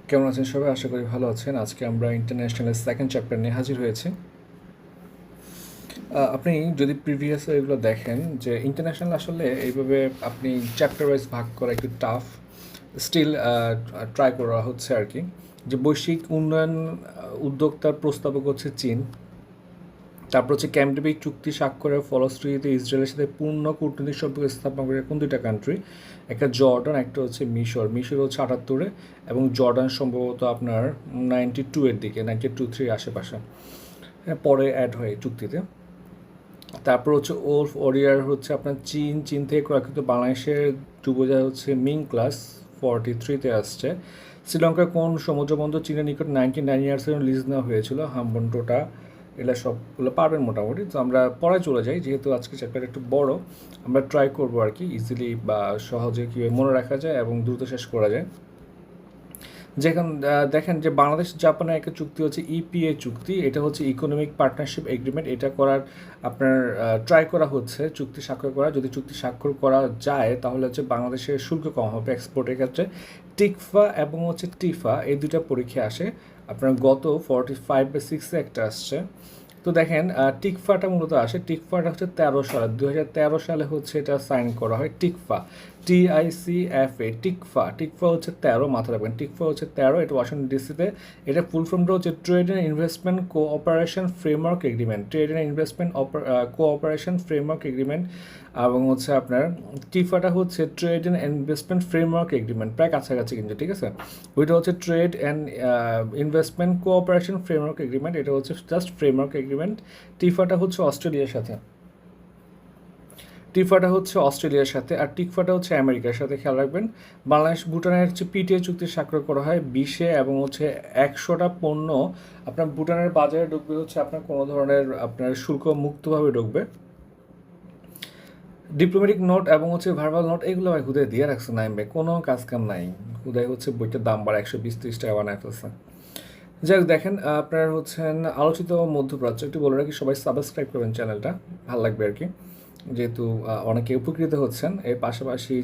কেমন আছেন সবাই? আশা করি ভালো আছেন। আজকে আমরা ইন্টারন্যাশনালের সেকেন্ড চ্যাপ্টার নিয়ে হাজির হয়েছি। আপনি যদি প্রিভিয়াস এগুলো দেখেন যে ইন্টারন্যাশনাল আসলে এইভাবে আপনি চ্যাপ্টার ওয়াইজ ভাগ করা একটু টাফ, স্টিল ট্রাই করা হচ্ছে আর কি। যে বৈশ্বিক উন্নয়ন উদ্যোক্তার প্রস্তাবক হচ্ছে চীন। তারপর হচ্ছে ক্যাম্প ডেভিড চুক্তি স্বাক্ষরের ফলশ্রুতিতে ইসরায়েলের সাথে পূর্ণ কূটনৈতিক সম্পর্ক স্থাপন করে কোন দুইটা কান্ট্রি? একটা জর্ডান, একটা হচ্ছে মিশর। মিশর হচ্ছে 78-এ এবং জর্ডান সম্ভবত আপনার 92-এর দিকে, 92-3 আশেপাশে, পরে অ্যাড হয় এই চুক্তিতে। তারপর হচ্ছে ওলফ ওরিয়ার হচ্ছে আপনার চীন থেকে ক্রয়কৃত বাংলাদেশের ডুবোজাহাজ হচ্ছে মিং ক্লাস 43-তে আসছে। শ্রীলঙ্কার কোন সমুদ্রবন্দর চীনের নিকট 99 ইয়ার্সের লিজ নেওয়া হয়েছিল? হামবন্টোটা। এগুলো সবগুলো পারবেন মোটামুটি। তো আমরা পরে চলে যাই, যেহেতু আজকে চ্যাপ্টার একটু বড়, আমরা ট্রাই করবো আর কি ইজিলি বা সহজে কীভাবে মনে রাখা যায় এবং দ্রুত শেষ করা যায়। যেখানে দেখেন যে বাংলাদেশ জাপানের একটা চুক্তি হচ্ছে ইপিএ চুক্তি। এটা হচ্ছে ইকোনমিক পার্টনারশিপ এগ্রিমেন্ট। এটা করার আপনার ট্রাই করা হচ্ছে চুক্তি স্বাক্ষর করা। যদি চুক্তি স্বাক্ষর করা যায় তাহলে হচ্ছে বাংলাদেশের শুল্ক কম হবে এক্সপোর্টের ক্ষেত্রে। টিকফা এবং হচ্ছে টিফা এই দুইটা পরীক্ষা আসে। আপনার গত 45 বা 6-এ একটা আসছে। তো দেখেন টিকফাটা মূলত আসে, টিকফাটা হচ্ছে 13 সালে, 2013 সালে হচ্ছে এটা সাইন করা হয়। টিকফা, TICFA, টিকফা হচ্ছে 13, মাথা রাখবেন। টিকফা হচ্ছে 13, এটা ওয়াশিংটন ডিসিতে। এটা ফুল ফর্মটা হচ্ছে trade and investment cooperation framework agreement. Trade and investment cooperation framework agreement. এবং হচ্ছে আপনার টিফাটা হচ্ছে trade and investment framework agreement, প্রায় কাছাকাছি কিন্তু, ঠিক আছে। ওইটা হচ্ছে trade and investment cooperation framework agreement, এটা হচ্ছে জাস্ট ফ্রেমওয়ার্ক এগ্রিমেন্ট। টিফাটা হচ্ছে অস্ট্রেলিয়ার সাথে, টিফাটা হচ্ছে অস্ট্রেলিয়ার সাথে, আর টিকফাটা হচ্ছে আমেরিকার সাথে, খেয়াল রাখবেন। বাংলাদেশ ভুটানের হচ্ছে পিটিএ চুক্তি স্বাক্ষর করা হয় 20-এ এবং হচ্ছে 100টা পণ্য আপনার ভুটানের বাজারে ঢুকবে হচ্ছে আপনার কোনো ধরনের আপনার শুল্ক মুক্তভাবে ঢুকবে। ডিপ্লোম্যাটিক নোট এবং হচ্ছে ভার্বাল নোট এগুলো ভাই হুদায় দিয়ে রাখছে নাইমবে, কোনো কাজ কাম নাই। হুদায় হচ্ছে বইটার দাম বাড়া 120-30 টাকা বানায় ফেলছে। যাই হোক, দেখেন আপনার হচ্ছেন আলোচিত মধ্যপ্রাচ্য, একটু বলে রাখি সবাই সাবস্ক্রাইব করবেন চ্যানেলটা, ভালো লাগবে আর কি, যেহেতু অনেকে উপকৃত হচ্ছেন। এর পাশাপাশি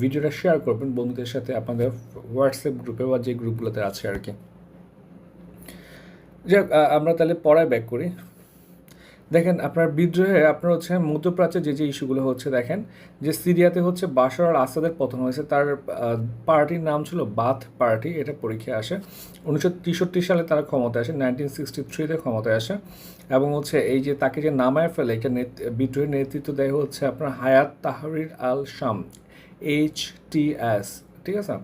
ভিডিওটা শেয়ার করবেন বন্ধুদের সাথে, আপনাদের হোয়াটসঅ্যাপ গ্রুপে বা যে গ্রুপগুলোতে আছে আর কি। যাই হোক, আমরা তাহলে পড়ায় ব্যাক করি। দেখেন আপনার বিদ্রোহে আপনার হচ্ছে মধ্যপ্রাচ্যে যে ইস্যুগুলো হচ্ছে, দেখেন যে সিরিয়াতে হচ্ছে বাশার আল আসাদের পতন হয়েছে। তার পার্টির নাম ছিল বাথ পার্টি, এটা পরীক্ষায় আসে। 1963 সালে তারা ক্ষমতায় আসে, 1963-তে ক্ষমতায় আসে। এবং হচ্ছে এই যে তাকে যে নামায় ফেলে, এটা বিদ্রোহের নেতৃত্ব দেয় হচ্ছে আপনার হায়াত তাহরির আল শাম, HTS, ঠিক আছে।